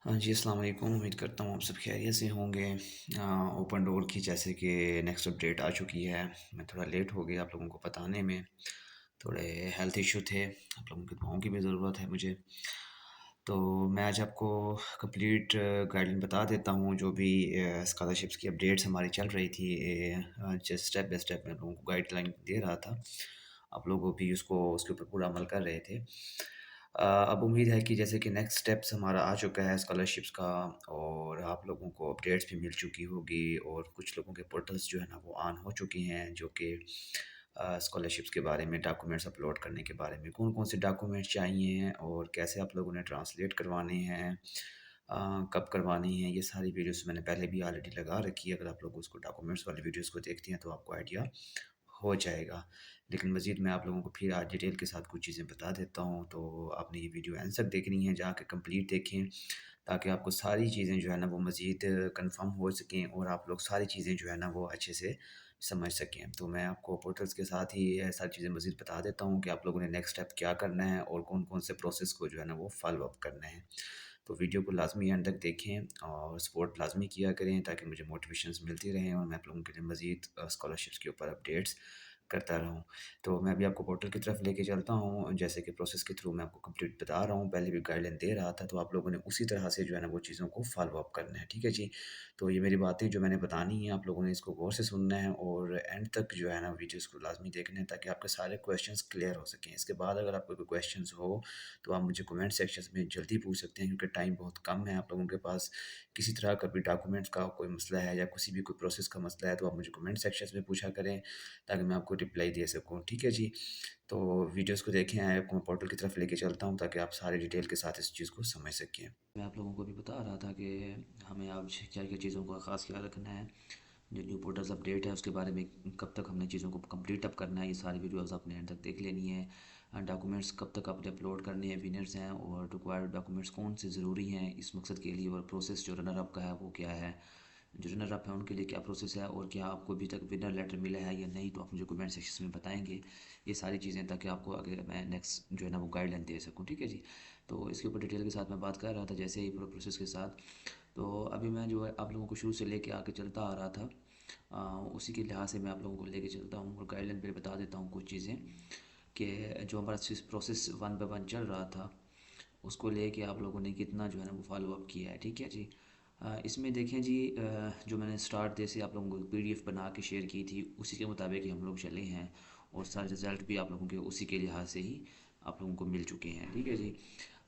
हाँ जी, अस्सलाम वालेकुम। उम्मीद करता हूँ आप सब खैरियत से होंगे। ओपन डोर की जैसे कि नेक्स्ट अपडेट आ चुकी है। मैं थोड़ा लेट हो गया आप लोगों को बताने में। थोड़े हेल्थ इशू थे, आप लोगों की दुआओं की भी ज़रूरत है मुझे। तो मैं आज आपको कंप्लीट गाइडलाइन बता देता हूँ जो भी स्कॉलरशिप्स की अपडेट्स हमारी चल रही थी। जस्ट स्टेप बाय स्टेप मैं लोगों को गाइडलाइन दे रहा था। आप लोग भी उसके ऊपर पूरा अमल कर रहे थे। अब उम्मीद है कि जैसे कि नेक्स्ट स्टेप्स हमारा आ चुका है स्कॉलरशिप्स का और आप लोगों को अपडेट्स भी मिल चुकी होगी और कुछ लोगों के पोर्टल्स जो है ना वो ऑन हो चुकी हैं जो कि स्कॉलरशिप्स के बारे में डॉक्यूमेंट्स अपलोड करने के बारे में कौन-कौन से डॉक्यूमेंट्स चाहिए हैं और कैसे आप लोगों ने ट्रांसलेट करवाने हैं, कब करवानी है, ये सारी वीडियोस मैंने पहले भी ऑलरेडी लगा रखी है। अगर आप लोग उसको डॉक्यूमेंट्स वाली वीडियोस को देखती हैं तो आपको आइडिया हो जाएगा। लेकिन मज़ीद मैं आप लोगों को फिर आज डिटेल के साथ कुछ चीज़ें बता देता हूँ, तो आपने ये वीडियो एंड तक देखनी है, जाके कंप्लीट देखें, ताकि आपको सारी चीज़ें जो है ना वो मज़ीद कन्फर्म हो सकें और आप लोग सारी चीज़ें जो है ना वो अच्छे से समझ सकें। तो मैं आपको पोर्टल्स के साथ ही ये सारी चीज़ें मज़ीद बता देता हूँ कि आप लोगों ने नेक्स्ट स्टेप क्या करना है और कौन-कौन से प्रोसेस को जो है ना वो फ़ॉलो अप करना है। तो वीडियो को लाज़मी एंड तक देखें और सपोर्ट लाज़मी किया करें ताकि मुझे मोटिवेशंस मिलती रहें और मैं आप लोगों के लिए मज़ीद स्कॉलरशिप्स के ऊपर अपडेट्स करता रहूँ। तो मैं अभी आपको पोर्टल की तरफ लेके चलता हूँ, जैसे कि प्रोसेस के थ्रू मैं आपको कंप्लीट बता रहा हूँ, पहले भी गाइडलाइन दे रहा था, तो आप लोगों ने उसी तरह से जो है ना वो चीज़ों को फ़ॉलो अप करना है, ठीक है जी? तो ये मेरी बातें जो मैंने बतानी हैं, आप लोगों ने इसको गौर से सुनना है और एंड तक जो है ना वीडियोज़ को लाज़मी देखना है ताकि आपके सारे क्वेश्चंस क्लियर हो सकें। इसके बाद अगर आपको कोई क्वेश्चंस हो, तो आप मुझे कमेंट सेक्शंस में जल्दी पूछ सकते हैं क्योंकि टाइम बहुत कम है आप लोगों के पास। किसी तरह का भी डॉक्यूमेंट्स का कोई मसला है या किसी भी कोई प्रोसेस का मसला है, तो आप मुझे कमेंट सेक्शंस में पूछा करें ताकि मैं आपको रिप्लाई दे सकूँ, ठीक है जी? तो वीडियोज़ को देखें, आपको मैं पोर्टल की तरफ लेके चलता हूँ ताकि आप सारी डिटेल के साथ इस चीज़ को समझ सकें। मैं आप लोगों को भी बता रहा था कि हमें अब क्या-क्या चीज़ों का ख़ास ख्याल रखना है। जो न्यू पोर्टल्स अपडेट है उसके बारे में कब तक हमने चीज़ों को कंप्लीट अप करना है, ये सारी वीडियोज़ आपने एंड तक देख लेनी है। डॉक्यूमेंट्स कब तक आपने अपलोड करने हैं, विनर्स हैं और रिक्वायर्ड डॉक्यूमेंट्स कौन से ज़रूरी हैं इस मकसद के लिए और प्रोसेस जो रनर अप का है वो क्या है। जो रनर अप है उनके लिए क्या प्रोसेस है और क्या आपको अभी तक विनर लेटर मिला है या नहीं, तो आप मुझे कमेंट सेक्शन में बताएंगे ये सारी चीज़ें ताकि आपको आगे मैं नेक्स्ट जो है ना वो गाइडलाइन दे सकूँ, ठीक है जी। तो इसके ऊपर डिटेल के साथ मैं बात कर रहा था जैसे ही पूरा प्रोसेस के साथ। तो अभी मैं जो है आप लोगों को शुरू से लेके आके चलता आ रहा था, उसी के लिहाज से मैं आप लोगों को लेके चलता हूँ और गाइडलाइन पे बता देता हूँ कुछ चीज़ें कि जो हमारा प्रोसेस वन बाय वन चल रहा था उसको लेके आप लोगों ने कितना जो है ना वो फॉलो अप किया है, ठीक है जी। इसमें देखें जी, जो मैंने स्टार्ट डे से आप लोगों को पीडीएफ बना के शेयर की थी उसी के मुताबिक ही हम लोग चले हैं और सारे रिज़ल्ट भी आप लोगों के उसी के लिहाज से ही आप लोगों को मिल चुके हैं, ठीक है जी।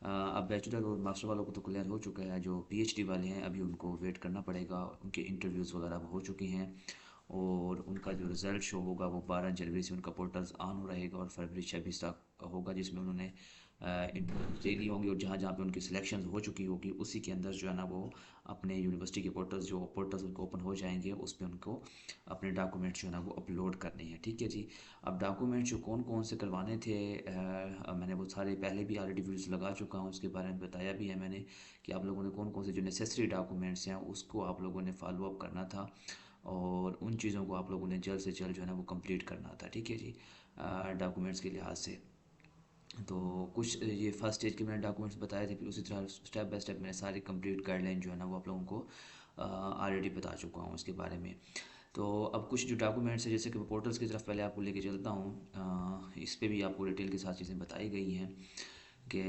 अब बैचलर और मास्टर वालों को तो क्लियर हो चुका है, जो पीएचडी वाले हैं अभी उनको वेट करना पड़ेगा, उनके इंटरव्यूज़ वगैरह हो चुके हैं और उनका जो रिज़ल्ट शो होगा वो 12 जनवरी से उनका पोर्टल्स ऑन रहेगा और फरवरी 26 तक होगा, जिसमें उन्होंने इंटरव्यूज दे दिए होंगे और जहाँ जहाँ पे उनकी सिलेक्शन हो चुकी होगी उसी के अंदर जो है ना वो अपने यूनिवर्सिटी के पोर्टल्स उनको ओपन हो जाएंगे, उस पर उनको अपने डॉक्यूमेंट्स जो है ना वो अपलोड करने हैं, ठीक है जी। अब डॉक्यूमेंट्स जो कौन कौन से करवाने थे, मैंने वो सारे पहले भी ऑलरेडी वीडियोस लगा चुका हूँ, उसके बारे में बताया भी है मैंने कि आप लोगों ने कौन कौन से जो नेसेसरी डॉक्यूमेंट्स हैं उसको आप लोगों ने फॉलो अप करना था और उन चीज़ों को आप लोगों ने जल्द से जल्द जो है ना वो कंप्लीट करना था, ठीक है जी। डॉक्यूमेंट्स के लिहाज से तो कुछ ये फर्स्ट स्टेज के मैंने डॉक्यूमेंट्स बताए थे, फिर उसी तरह स्टेप बाय स्टेप मैंने सारी कंप्लीट गाइडलाइन जो है ना वो आप लोगों को ऑलरेडी बता चुका हूँ उसके बारे में। तो अब कुछ जो डॉक्यूमेंट्स है जैसे कि पोर्टल्स की तरफ पहले आपको लेके चलता हूँ, इस पे भी आपको डिटेल के साथ चीज़ें बताई गई हैं कि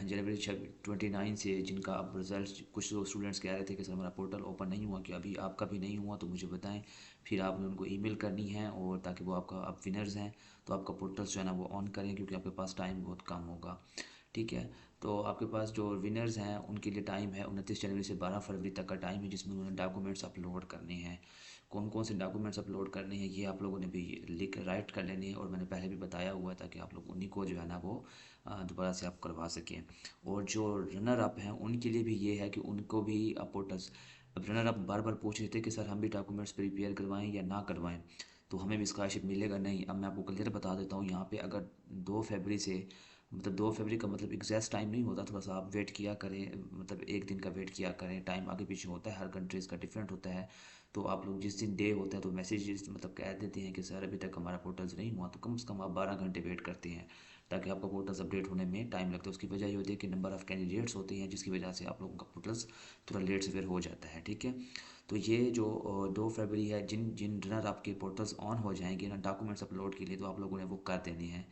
जनवरी 29 से जिनका अब रिजल्ट, कुछ स्टूडेंट्स कह रहे थे कि सर हमारा पोर्टल ओपन नहीं हुआ, कि अभी आपका भी नहीं हुआ तो मुझे बताएं, फिर आपने उनको ईमेल करनी है और ताकि वो आपका, आप विनर्स हैं तो आपका पोर्टल जो है ना वो ऑन करें क्योंकि आपके पास टाइम बहुत कम होगा, ठीक है। तो आपके पास जो विनर्स हैं उनके लिए टाइम है 29 जनवरी से 12 फरवरी तक का टाइम है, जिसमें उन्होंने डॉक्यूमेंट्स अपलोड करने हैं। कौन कौन से डॉक्यूमेंट्स अपलोड करने हैं ये आप लोगों ने भी लिख राइट कर लेने हैं और मैंने पहले भी बताया हुआ है ताकि आप लोग उन्हीं को जो है ना वो दोबारा से आप करवा सकें। और जो रनर अप हैं उनके लिए भी ये है कि उनको भी पोर्टल्स, अब रनर अप बार बार पूछ रहे थे कि सर हम भी डॉक्यूमेंट्स प्रिपेयर करवाएं या ना करवाएं, तो हमें भी स्कॉलरशिप मिलेगा नहीं। अब मैं आपको क्लियर बता देता हूँ यहाँ पे, अगर 2 फरवरी से, मतलब 2 फरवरी का मतलब एग्जैक्ट टाइम नहीं होता, थोड़ा सा आप वेट किया करें, मतलब एक दिन का वेट किया करें, टाइम आगे पीछे होता है, हर कंट्रीज़ का डिफरेंट होता है। तो आप लोग जिस दिन डे होता है तो मैसेज मतलब कह देते हैं कि सर अभी तक हमारा पोर्टल्स नहीं हुआ, तो कम से कम आप 12 घंटे वेट करते हैं ताकि आपका पोर्टल्स अपडेट होने में टाइम लगता है। उसकी वजह ये होती है कि नंबर ऑफ़ कैंडिडेट्स होते हैं, जिसकी वजह से आप लोगों का पोर्टल्स थोड़ा लेट से फिर हो जाता है, ठीक है। तो ये जो 2 फरवरी है, जिन जिन रनर आपके पोर्टल्स ऑन हो जाएंगे ना डॉक्यूमेंट्स अपलोड के लिए, तो आप लोगों ने वो कर देने हैं,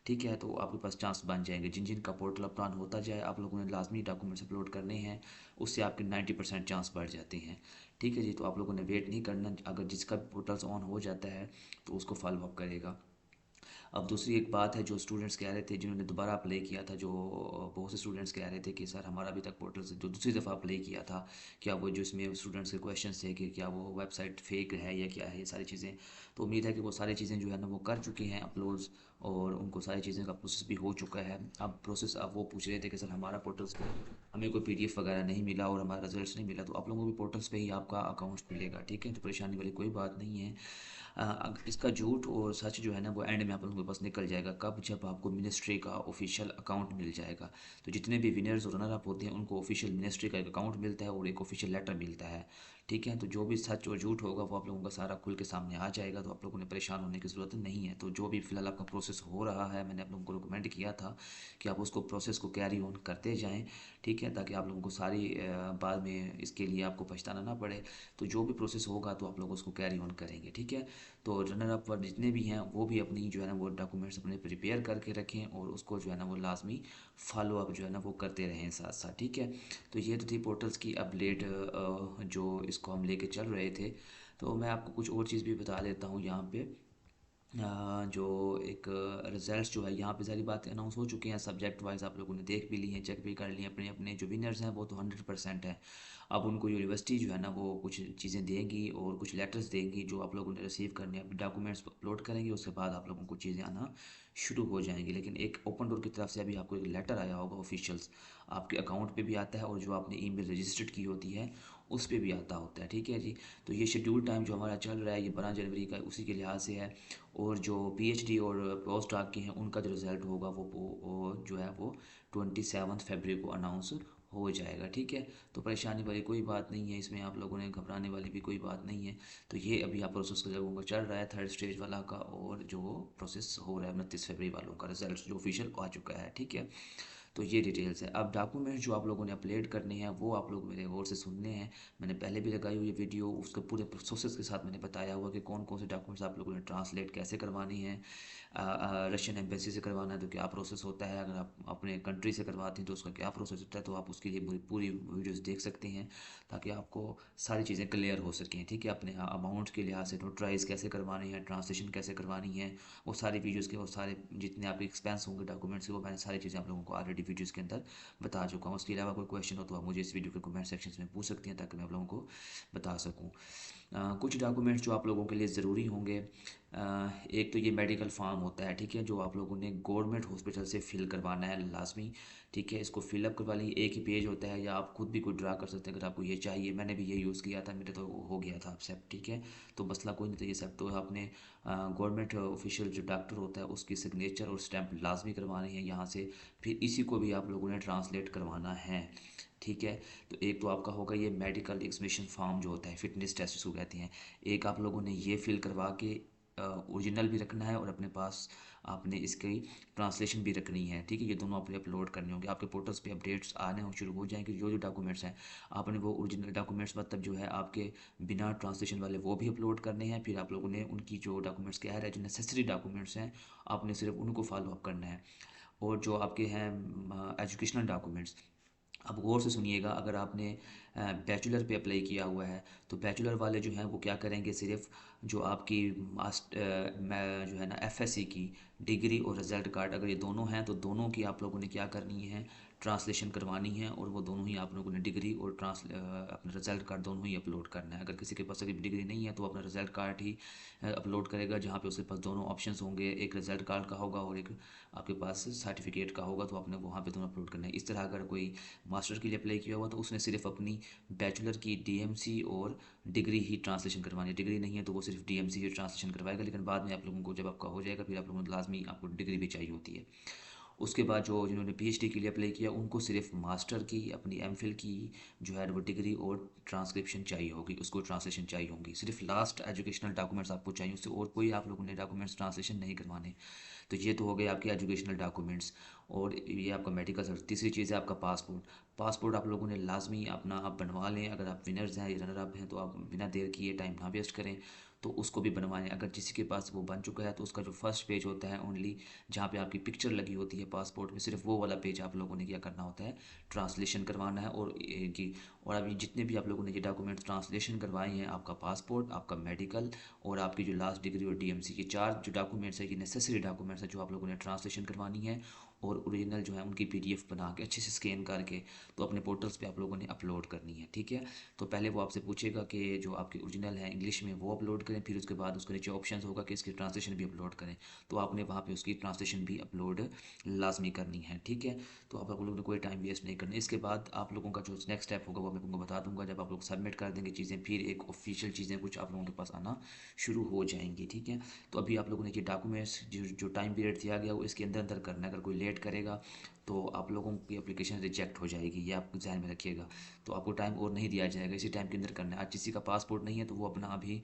ठीक है। तो आपके पास चांस बन जाएंगे, जिन जिन का पोर्टल अपना होता जाए आप लोगों ने लाजमी डॉक्यूमेंट्स अपलोड करने हैं, उससे आपके 90% चांस बढ़ जाते हैं, ठीक है जी। तो आप लोगों ने वेट नहीं करना, अगर जिसका भी पोर्टल्स ऑन हो जाता है तो उसको फॉलो अप करेगा। अब दूसरी एक बात है, जो स्टूडेंट्स कह रहे थे जिन्होंने दोबारा अप्लाई किया था, जो बहुत से स्टूडेंट्स कह रहे थे कि सर हमारा अभी तक पोर्टल से जो दूसरी दफ़ा अप्लाई किया था, क्या वो जो इसमें स्टूडेंट्स के क्वेश्चंस थे कि क्या वो वेबसाइट फेक है या क्या है, ये सारी चीज़ें। तो उम्मीद है कि वो सारी चीज़ें जो है ना वो कर चुके हैं अपलोड्स, और उनको सारी चीज़ें का प्रोसेस भी हो चुका है। अब प्रोसेस, अब वो पूछ रहे थे कि सर हमारा पोर्टल्स पे हमें कोई पीडीएफ वगैरह नहीं मिला और हमारा रिजल्ट नहीं मिला, तो आप लोगों को भी पोर्टल्स पे ही आपका अकाउंट मिलेगा, ठीक है। तो परेशानी वाली कोई बात नहीं है। इसका झूठ और सच जो है ना वो एंड में आप लोगों के पास निकल जाएगा, कब, जब आपको मिनिस्ट्री का ऑफिशियल अकाउंट मिल जाएगा। तो जितने भी विनर्स और रनर अप होते हैं उनको ऑफिशियल मिनिस्ट्री का एक अकाउंट मिलता है और एक ऑफिशियल लेटर मिलता है, ठीक है। तो जो भी सच और झूठ होगा वो आप लोगों का सारा खुल के सामने आ जाएगा, तो आप लोगों ने परेशान होने की ज़रूरत नहीं है। तो जो भी फिलहाल आपका प्रोसेस हो रहा है, मैंने आप लोगों को रिकमेंड किया था कि आप उसको प्रोसेस को कैरी ऑन करते जाएँ, ठीक है, ताकि आप लोगों को सारी बाद में इसके लिए आपको पछताना ना पड़े। तो जो भी प्रोसेस होगा तो आप लोग उसको कैरी ऑन करेंगे, ठीक है। तो रनर अप पर जितने भी हैं वो भी अपनी जो है ना वो डॉक्यूमेंट्स अपने प्रिपेयर करके रखें, और उसको जो है ना वो लाजमी फॉलो अप जो है ना वो करते रहें साथ साथ, ठीक है। तो ये तो थी पोर्टल्स की अपडेट, जो इसको हम लेके चल रहे थे। तो मैं आपको कुछ और चीज़ भी बता देता हूँ यहाँ पे। जो एक रिजल्ट्स जो है यहाँ पे सारी बातें अनाउंस हो चुकी हैं, सब्जेक्ट वाइज आप लोगों ने देख भी ली हैं, चेक भी कर ली हैं, अपने अपने जो विनर्स हैं वो तो 100% है। अब उनको यूनिवर्सिटी जो है ना वो कुछ चीज़ें देंगी और कुछ लेटर्स देंगी जो आप लोगों ने रिसीव करने हैं, डॉक्यूमेंट्स अपलोड करेंगे, उसके बाद आप लोगों को चीज़ें आना शुरू हो जाएंगी। लेकिन एक ओपन डोर की तरफ से अभी आपको एक लेटर आया होगा ऑफिशियल्स, आपके अकाउंट पे भी आता है और जो आपने ईमेल रजिस्टर्ड की होती है उस पे भी आता होता है, ठीक है जी। तो ये शेड्यूल टाइम जो हमारा चल रहा है ये 12 जनवरी का उसी के लिहाज से है। और जो पीएचडी और पोस्ट डॉक के हैं उनका जो रिज़ल्ट होगा वो जो है वो 27 फरवरी को अनाउंस हो जाएगा, ठीक है। तो परेशानी वाली कोई बात नहीं है, इसमें आप लोगों ने घबराने वाली भी कोई बात नहीं है। तो ये अभी आप प्रोसेस का लोगों का चल रहा है थर्ड स्टेज वाला का, और जो प्रोसेस हो रहा है 29 फरवरी वालों का रिजल्ट जो ऑफिशियल आ चुका है, ठीक है। तो ये डिटेल्स है। अब डॉक्यूमेंट्स जो आप लोगों ने अपलोड करने हैं वो आप लोग मेरे गौर से सुनने हैं। मैंने पहले भी लगाई हुई वीडियो, उसके पूरे प्रोसेस के साथ मैंने बताया हुआ कि कौन कौन से डॉक्यूमेंट्स आप लोगों ने ट्रांसलेट कैसे करवानी है। रशियन एम्बेसी से करवाना है तो क्या प्रोसेस होता है, अगर आप अपने कंट्री से करवाते हैं तो उसका क्या प्रोसेस होता है, तो आप उसके लिए पूरी वीडियोस देख सकते हैं, ताकि आपको सारी चीज़ें क्लियर हो सकें, ठीक है। अपने अमाउंट के लिहाज से नोटराइज कैसे करवानी है, ट्रांसलेशन कैसे करवानी है, वो सारी वीडियोस के वो सारे जितने आपके एक्सपेंस होंगे डॉक्यूमेंट्स के, वो मैंने सारी चीज़ें आप लोगों को ऑलरेडी वीडियोस के अंदर बता चुका हूँ। उसके अलावा कोई क्वेश्चन हो तो आप मुझे इस वीडियो के कमेंट सेक्शन में पूछ सकते हैं, ताकि मैं आप लोगों को बता सकूँ। कुछ डॉक्यूमेंट्स जो आप लोगों के लिए ज़रूरी होंगे, एक तो ये मेडिकल फॉर्म होता है, ठीक है, जो आप लोगों ने गवर्नमेंट हॉस्पिटल से फिल करवाना है लाजमी, ठीक है। इसको फिलअप करवा ली, एक ही पेज होता है, या आप खुद भी कोई ड्रा कर सकते हैं अगर आपको ये चाहिए। मैंने भी ये यूज़ किया था, मेरे तो हो गया था एक्सेप्ट, ठीक है। तो मसला कोई नहीं था ये सब। तो आपने गवर्नमेंट ऑफिशियल जो डॉक्टर होता है उसकी सिग्नेचर और स्टैंप लाजमी करवानी है यहाँ से, फिर इसी को भी आप लोगों ने ट्रांसलेट करवाना है, ठीक है। तो एक तो आपका होगा ये मेडिकल एग्जामिनेशन फॉर्म जो होता है, फिटनेस टेस्ट इसको कहते हैं। एक आप लोगों ने ये फिल करवा के ओरिजिनल भी रखना है, और अपने पास आपने इसकी ट्रांसलेशन भी रखनी है, ठीक है। ये दोनों आपने अपलोड करने होंगे, आपके पोर्टल्स पे अपडेट्स आने हो शुरू हो जाएंगे। जो जो डॉक्यूमेंट्स हैं आपने वो ओरिजिनल डॉक्यूमेंट्स मतलब जो है आपके बिना ट्रांसलेशन वाले वो भी अपलोड करने हैं। फिर आप लोगों ने उनकी जो डॉक्यूमेंट्स कह रहे हैं जो नेसेसरी डॉक्यूमेंट्स हैं आपने सिर्फ उनको फॉलो अप करना है। और जो आपके हैं एजुकेशनल डॉक्यूमेंट्स, अब गौर से सुनिएगा, अगर आपने बैचलर पे अप्लाई किया हुआ है तो बैचलर वाले जो हैं वो क्या करेंगे, सिर्फ जो आपकी जो है ना एफएससी की डिग्री और रिज़ल्ट कार्ड, अगर ये दोनों हैं तो दोनों की आप लोगों ने क्या करनी है, ट्रांसलेशन करवानी है, और वो दोनों ही आप लोगों ने डिग्री और अपना रिज़ल्ट कार्ड दोनों ही अपलोड करना है। अगर किसी के पास अभी डिग्री नहीं है तो अपना रिज़ल्ट कार्ड ही अपलोड करेगा, जहाँ पे उसके पास दोनों ऑप्शंस होंगे, एक रिज़ल्ट कार्ड का होगा और एक आपके पास सर्टिफिकेट का होगा, तो आपने वहाँ पे दोनों अपलोड करना है। इस तरह अगर कोई मास्टर के लिए अप्लाई किया हुआ तो उसने सिर्फ अपनी बैचलर की डीएमसी और डिग्री ही ट्रांसलेशन करवानी है। डिग्री नहीं है तो वो सिर्फ डीएमसी ही ट्रांसलेशन करवाएगा, लेकिन बाद में आप लोगों को जब आपका हो जाएगा फिर आप लोगों को लाजमी आपको डिग्री भी चाहिए होती है। उसके बाद जो जिन्होंने पीएचडी के लिए अप्लाई किया उनको सिर्फ मास्टर की अपनी एमफिल की जो है वो डिग्री और ट्रांसक्रिप्शन चाहिए होगी, उसको ट्रांसलेशन चाहिए होगी, सिर्फ लास्ट एजुकेशनल डॉक्यूमेंट्स आपको चाहिए, उससे और कोई आप लोगों ने डॉक्यूमेंट्स ट्रांसलेशन नहीं करवाने। तो ये तो हो गए आपके एजुकेशनल डॉक्यूमेंट्स। और ये आपका मेडिकल सर्टिफिकेट। तीसरी चीज़ है आपका पासपोर्ट। पासपोर्ट आप लोगों ने लाजमी अपना आप बनवा लें, अगर आप विनर्स हैं या रनर अप हैं तो आप बिना देर किए टाइम ना वेस्ट करें, तो उसको भी बनवाएं। अगर किसी के पास वो बन चुका है तो उसका जो फर्स्ट पेज होता है ओनली, जहाँ पे आपकी पिक्चर लगी होती है पासपोर्ट में, सिर्फ वो वाला पेज आप लोगों ने क्या करना होता है, ट्रांसलेशन करवाना है। और इनकी और अभी जितने भी आप लोगों ने ये डॉक्यूमेंट ट्रांसलेशन करवाए हैं, आपका पासपोर्ट, आपका मेडिकल और आपकी जो लास्ट डिग्री और डीएमसी, ये चार जो डॉक्यूमेंट्स है ये नेसेसरी डॉक्यूमेंट्स है जो आप लोगों ने ट्रांसलेशन करवानी है। और ओरिजिनल जो है उनकी पीडीएफ बना के अच्छे से स्कैन करके तो अपने पोर्टल्स पे आप लोगों ने अपलोड करनी है, ठीक है। तो पहले वो आपसे पूछेगा कि जो आपकी ओरिजिनल है इंग्लिश में वो अपलोड करें, फिर उसके बाद उसके नीचे ऑप्शन होगा कि इसकी ट्रांसलेशन भी अपलोड करें, तो आपने वहाँ पे उसकी ट्रांसलेशन भी अपलोड लाजमी करनी है, ठीक है। तो आप लोगों ने कोई टाइम वेस्ट नहीं करना। इसके बाद आप लोगों का जो नेक्स्ट स्टेप होगा वो मैं तुमको बता दूंगा। जब आप लोग सबमिट कर देंगे चीज़ें, फिर एक ऑफिशियल चीज़ें कुछ आप लोगों के पास आना शुरू हो जाएंगी, ठीक है। तो अभी आप लोगों ने ये डॉक्यूमेंट्स जो टाइम पीरियड दिया गया वो इसके अंदर अंदर करना है। अगर कोई लेट करेगा तो आप लोगों की एप्लीकेशन रिजेक्ट हो जाएगी, ये आप ध्यान में रखिएगा। तो आपको टाइम और नहीं दिया जाएगा, इसी टाइम के अंदर करना है। आज किसी का पासपोर्ट नहीं है तो वो अपना अभी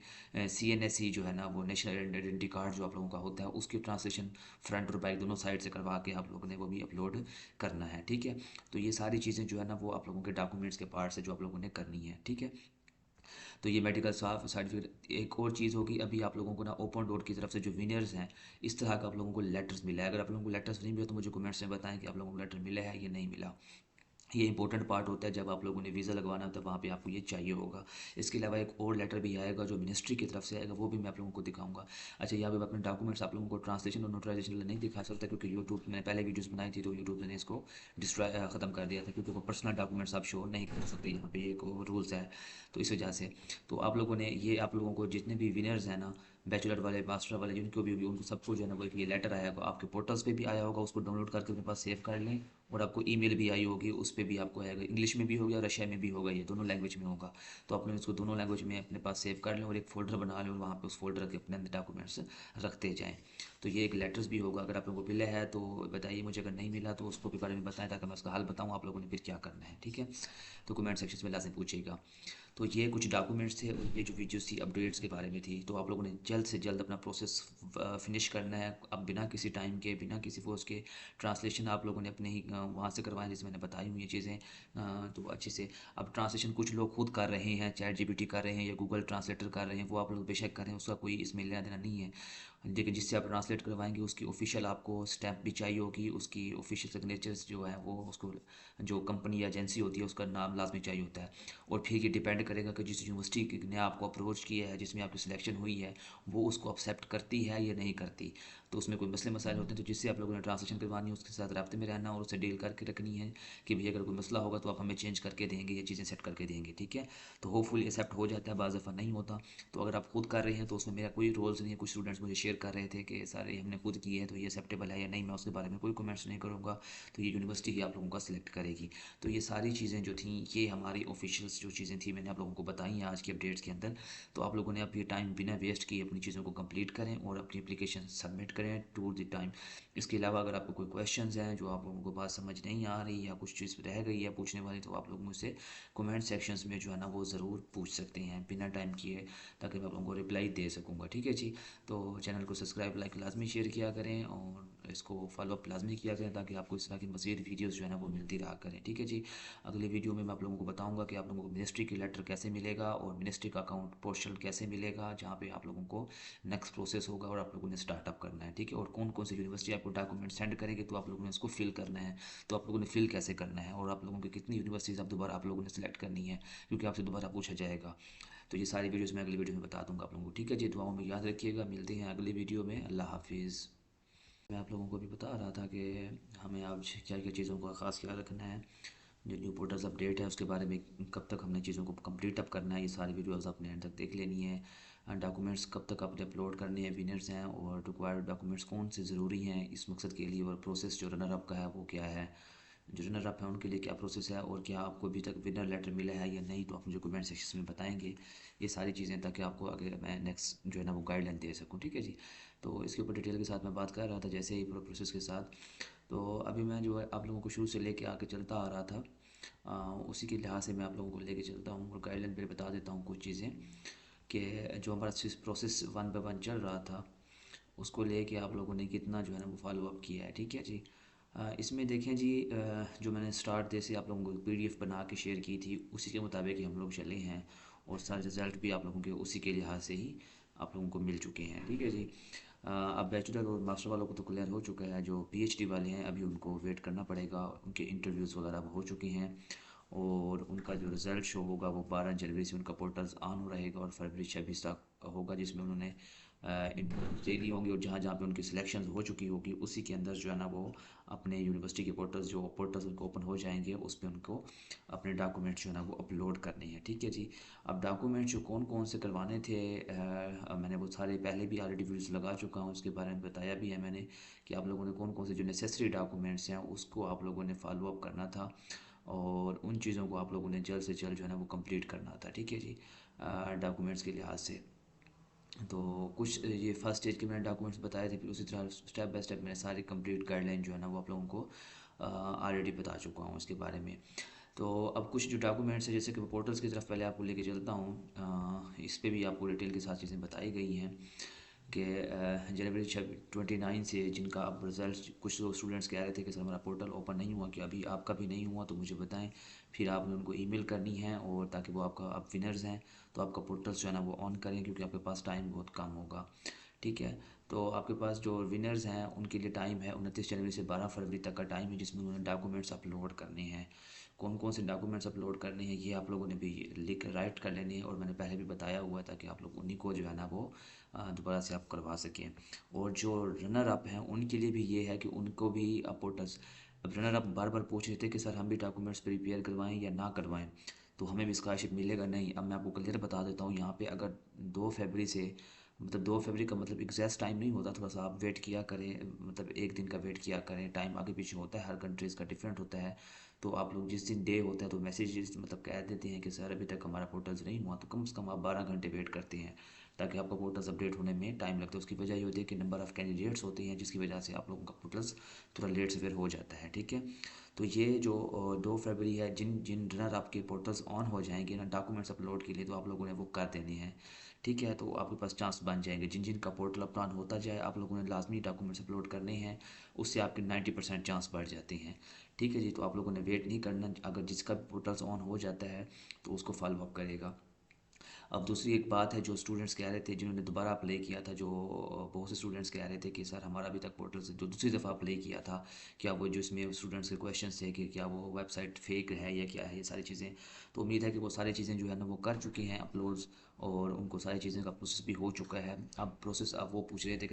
CNSE जो है ना, वो नेशनल आइडेंटिटी कार्ड जो आप लोगों का होता है उसकी ट्रांसलेशन फ्रंट और बैक दोनों साइड से करवा के आप लोगों ने वो भी अपलोड करना है, ठीक है। तो ये सारी चीज़ें जो है ना वो आप लोगों के डॉक्यूमेंट्स के पार्ट से जो आप लोगों ने करनी है, ठीक है। तो ये मेडिकल साफ सर्टिफिकेट। एक और चीज़ होगी, अभी आप लोगों को ना ओपन डोर की तरफ से जो विनर्स हैं इस तरह का आप लोगों को लेटर्स मिला है। अगर आप लोगों को लेटर्स नहीं मिला तो मुझे कमेंट्स में बताएं कि आप लोगों को लेटर मिला है या नहीं मिला। ये इंपॉर्टेंट पार्ट होता है, जब आप लोगों ने वीज़ा लगवाना होता है वहाँ पे आपको ये चाहिए होगा। इसके अलावा एक और लेटर भी आएगा जो मिनिस्ट्री की तरफ से आएगा, वो भी मैं आप लोगों को दिखाऊंगा। अच्छा, यहाँ पे मैं अपने डॉक्यूमेंट्स आप लोगों को ट्रांसलेशन और नोटराइजेशन नहीं दिखा सकता क्योंकि यूट्यूब मैंने पहले वीडियोस बनाई थी तो यूट्यूब ने इसको डिस्ट्रॉय ख़त्म कर दिया था, क्योंकि वो पर्सनल डॉक्यूमेंट्स आप शो नहीं कर सकते, यहाँ पे एक रूल्स है। तो इस वजह से तो आप लोगों ने ये आप लोगों को जितने भी विनर्स हैं ना, बैचलर वाले मास्टर वाले जिनको भी उनको सबको जो है ना वो एक ये लेटर आया होगा, आपके पोर्टल्स पे भी आया होगा, उसको डाउनलोड करके अपने पास सेव कर लें। और आपको ईमेल भी आई होगी, उस पर भी आपको आएगा, इंग्लिश में भी होगा रशिया में भी होगा, ये दोनों लैंग्वेज में होगा। तो आपने इसको दोनों लैंग्वेज में अपने पास सेव कर लें और एक फ़ोल्डर बना लें और वहाँ पे उस फोल्डर के अपने अंदर डॉक्यूमेंट्स रखते जाएँ। तो ये एक लेटर्स भी होगा, अगर आप लोगों को मिला है तो बताइए मुझे, अगर नहीं मिला तो उसको भी बारे में बताएं ताकि मैं उसका हल बताऊँ आप लोगों ने फिर क्या करना है, ठीक है। तो कमेंट सेक्शन में लाजमी पूछिएगा। तो ये कुछ डॉक्यूमेंट्स थे और ये जो वीडियोस थी अपडेट्स के बारे में थी। तो आप लोगों ने जल्द से जल्द अपना प्रोसेस फिनिश करना है। अब बिना किसी टाइम के, बिना किसी फोर्स के ट्रांसलेशन आप लोगों ने अपने ही वहाँ से करवाएं, जैसे मैंने बताई हुई ये चीज़ें। तो अच्छे से अब ट्रांसलेशन कुछ लोग खुद कर रहे हैं, ChatGPT कर रहे हैं या गूगल ट्रांसलेटर कर रहे हैं, वो आप लोग बेशक करें, उसका कोई इसमें लेना देना नहीं है। लेकिन जिससे आप ट्रांसलेट करवाएंगे उसकी ऑफिशियल आपको स्टैम्प भी चाहिए होगी, उसकी ऑफिशियल सिग्नेचर्स जो है वो उसको जो कंपनी या एजेंसी होती है उसका नाम लाजमी चाहिए होता है। और फिर ये डिपेंड करेगा कि जिस यूनिवर्सिटी ने आपको अप्रोच किया है, जिसमें आपकी सिलेक्शन हुई है, वो उसको एक्सेप्ट करती है या नहीं करती। तो उसमें कोई मसले मसाइल होते हैं तो जिससे आप लोगों ने ट्रांसलेशन करवानी है उसके साथ राब्ते में रहना और उससे डील करके रखनी है कि भैया अगर कोई मसला होगा तो आप हमें चेंज करके देंगे, ये चीज़ें सेट करके देंगे, ठीक है। तो होपफुली एक्सेप्ट हो जाता है, बाज़ दफ़ा नहीं होता। तो अगर आप खुद कर रहे हैं तो उसमें मेरा कोई रोल्स नहीं है। कुछ स्टूडेंट्स मुझे शेयर कर रहे थे कि सारे हमने खुद किए हैं तो ये एक्सेप्टेबल है या नहीं, मैं उसके बारे में कोई कमेंट्स नहीं करूँगा। तो ये यूनिवर्सिटी ही आप लोगों का सिलेक्ट करेगी। तो ये सारी चीज़ें जो थी ये हमारी ऑफिशियल्स जो चीज़ें थी मैंने आप लोगों को बताई हैं आज की अपडेट्स के अंदर। तो आप लोगों ने अब ये टाइम बिना वेस्ट किए अपनी चीज़ों को कंप्लीट करें और अपनी एप्लीकेशन सबमिट करें टू द टाइम। इसके अलावा अगर आपको कोई क्वेश्चंस हैं जो आप लोगों को बात समझ नहीं आ रही या कुछ चीज़ रह गई है पूछने वाली, तो आप लोग मुझसे कमेंट सेक्शंस में जो है ना वो ज़रूर पूछ सकते हैं बिना टाइम किए, ताकि मैं आप लोगों को रिप्लाई दे सकूँगा, ठीक है जी। तो चैनल को सब्सक्राइब लाइक लाजमी शेयर किया करें और इसको फॉलो अप लाजमी किया करें ताकि आपको इस तरह की मज़ीद वीडियोज़ जो है ना वो मिलती रहा करें, ठीक है जी। अगली वीडियो में मैं आप लोगों को बताऊंगा कि आप लोगों को मिनिस्ट्री की लेटर कैसे मिलेगा और मिनिस्ट्री का अकाउंट पोर्टल कैसे मिलेगा, जहाँ पे आप लोगों को नेक्स्ट प्रोसेस होगा और आप लोगों ने स्टार्टअप करना है, ठीक है। और कौन कौन सी यूनिवर्सिटी आपको डॉक्यूमेंट सेंड करेंगे तो आप लोगों ने इसको फिल करना है, तो आप लोगों ने फिल कैसे करना है और आप लोगों की कितनी यूनिवर्सिटीज़ अब दोबारा आप लोगों ने सेलेक्ट करनी है, क्योंकि आपसे दोबारा पूछा जाएगा। तो ये सारी वीडियोज़ मैं अगली वीडियो में बता दूंगा आप लोगों को, ठीक है जी। दुआओं में याद रखिएगा, मिलते हैं अगली वीडियो में। अल्लाह हाफिज़। मैं आप लोगों को भी बता रहा था कि हमें आज क्या क्या चीज़ों का ख़ास ख्याल रखना है। जो न्यू पोर्टल्स अपडेट है उसके बारे में कब तक हमने चीज़ों को कंप्लीट अप करना है, ये सारी वीडियोस आपने एंड तक देख लेनी है। डॉक्यूमेंट्स कब तक आपने अपलोड करने हैं, विनर्स हैं और रिक्वायर्ड डॉक्यूमेंट्स कौन से ज़रूरी हैं इस मकसद के लिए, और प्रोसेस जो रनर अप का है वो क्या है, जो रनर अप है उनके लिए क्या प्रोसेस है, और क्या आपको अभी तक विनर लेटर मिला है या नहीं, तो आप मुझे कमेंट सेक्शन में बताएंगे ये सारी चीज़ें, ताकि आपको आगे मैं नेक्स्ट जो है ना वो गाइडलाइन दे सकूँ, ठीक है जी। तो इसके ऊपर डिटेल के साथ मैं बात कर रहा था जैसे ही पूरा प्रोसेस के साथ। तो अभी मैं जो है आप लोगों को शुरू से लेके आके चलता आ रहा था, उसी के लिहाज से मैं आप लोगों को लेके चलता हूँ और गाइडलाइन पे बता देता हूँ कुछ चीज़ें कि जो हमारा प्रोसेस वन बाय वन चल रहा था उसको लेके आप लोगों ने कितना जो है ना वो फॉलो अप किया है, ठीक है जी। इसमें देखें जी, जो मैंने स्टार्ट डे से आप लोगों को पीडीएफ बना के शेयर की थी उसी के मुताबिक ही हम लोग चले हैं, और सारे रिज़ल्ट भी आप लोगों के उसी के लिहाज से ही आप लोगों को मिल चुके हैं, ठीक है जी। अब बैचलर और मास्टर वालों को तो क्लियर हो चुका है, जो पीएचडी वाले हैं अभी उनको वेट करना पड़ेगा, उनके इंटरव्यूज़ वगैरह हो चुके हैं और उनका जो रिज़ल्ट शो होगा वो 12 जनवरी से उनका पोर्टल्स ऑन रहेगा और फरवरी 26 तक होगा, जिसमें उन्होंने इंटरव्यूज दे दी होंगी और जहाँ जहाँ पे उनकी सिलेक्शन हो चुकी होगी उसी के अंदर जो है ना वो अपने यूनिवर्सिटी के पोर्टल्स, जो पोर्टल्स उनको ओपन हो जाएंगे उस पर उनको अपने डॉक्यूमेंट्स जो है ना वो अपलोड करने हैं, ठीक है जी। अब डॉक्यूमेंट्स जो कौन कौन से करवाने थे, मैंने वो सारे पहले भी ऑलरेडी वीडियोस लगा चुका हूँ, उसके बारे में बताया भी है मैंने कि आप लोगों ने कौन कौन से जो नेसेसरी डॉक्यूमेंट्स हैं उसको आप लोगों ने फॉलो अप करना था और उन चीज़ों को आप लोगों ने जल्द से जल्द जो है ना वो कंप्लीट करना था, ठीक है जी, डॉक्यूमेंट्स के लिहाज से। तो कुछ ये फर्स्ट स्टेज के मैंने डॉक्यूमेंट्स बताए थे, फिर उसी तरह स्टेप बाय स्टेप मैंने सारी कंप्लीट गाइडलाइन जो है ना वो आप लोगों को ऑलरेडी बता चुका हूँ उसके बारे में। तो अब कुछ जो डॉक्यूमेंट्स है जैसे कि पोर्टल्स की तरफ पहले आपको लेके चलता हूँ, इस पे भी आपको डिटेल के साथ चीज़ें बताई गई हैं कि जनवरी 29 से जिनका अब रिजल्ट, कुछ लोग स्टूडेंट्स कह रहे थे कि सर हमारा पोर्टल ओपन नहीं हुआ, कि अभी आपका भी नहीं हुआ तो मुझे बताएं, फिर आपने उनको ईमेल करनी है और ताकि वो आपका, आप विनर्स हैं तो आपका पोर्टल्स जो है ना वो ऑन करें क्योंकि आपके पास टाइम बहुत कम होगा, ठीक है। तो आपके पास जो विनर्स हैं उनके लिए टाइम है 29 जनवरी से 12 फरवरी तक का टाइम है, जिसमें उन्होंने डॉक्यूमेंट्स अपलोड करने हैं। कौन कौन से डॉक्यूमेंट्स अपलोड करने हैं ये आप लोगों ने भी लिख राइट कर लेने हैं और मैंने पहले भी बताया हुआ था कि आप लोग उन्हीं को जो है ना वो दोबारा से आप करवा सकें। और जो रनर अप हैं उनके लिए भी ये है कि उनको भी पोर्टल्स, अब रनर अप बार बार पूछ रहे थे कि सर हम भी डॉक्यूमेंट्स प्रिपेयर करवाएं या ना करवाएं, तो हमें भी स्कॉलरशिप मिलेगा नहीं। अब मैं आपको क्लियर बता देता हूँ यहाँ पे, अगर 2 फरवरी से, मतलब 2 फरवरी का मतलब एग्जैक्ट टाइम नहीं होता, थोड़ा सा आप वेट किया करें, मतलब एक दिन का वेट किया करें, टाइम आगे पीछे होता है, हर कंट्रीज़ का डिफरेंट होता है। तो आप लोग जिस दिन डे होता है तो मैसेज मतलब कह देते हैं कि सर अभी तक हमारा पोर्टल्स नहीं हुआ, तो कम से कम आप 12 घंटे वेट करते हैं ताकि आपका पोर्टल्स अपडेट होने में टाइम लगता है। उसकी वजह ये होती है कि नंबर ऑफ़ कैंडिडेट्स होते हैं जिसकी वजह से आप लोगों का पोर्टल्स थोड़ा लेट से फिर हो जाता है, ठीक है। तो ये जो 2 फरवरी है, जिन जिन रनर आपके पोर्टल्स ऑन हो जाएंगे ना डॉक्यूमेंट्स अपलोड के लिए, तो आप लोगों ने वो कर देने हैं, ठीक है। तो आपके पास चांस बन जाएंगे, जिन जिन का पोर्टल अप ऑन होता जाए आप लोगों ने लाजमी डॉक्यूमेंट्स अपलोड करने हैं, उससे आपके 90% चांस बढ़ जाते हैं, ठीक है जी। तो आप लोगों ने वेट नहीं करना, अगर जिसका पोर्टल्स ऑन हो जाता है तो उसको फॉलो अप करेगा। अब दूसरी एक बात है, जो स्टूडेंट्स कह रहे थे जिन्होंने दोबारा अप्लाई किया था, जो बहुत से स्टूडेंट्स कह रहे थे कि सर हमारा अभी तक पोर्टल से जो दूसरी दफ़ा अप्लाई किया था, क्या वो जो इसमें स्टूडेंट्स के क्वेश्चन थे कि क्या वो वेबसाइट फेक है या क्या है, ये सारी चीज़ें, तो उम्मीद है कि वो सारी चीज़ें जो है ना वो कर चुकी हैं अपलोड्स और उनको सारी चीज़ें का प्रोसेस भी हो चुका है। अब प्रोसेस अब वो पूछ रहे थे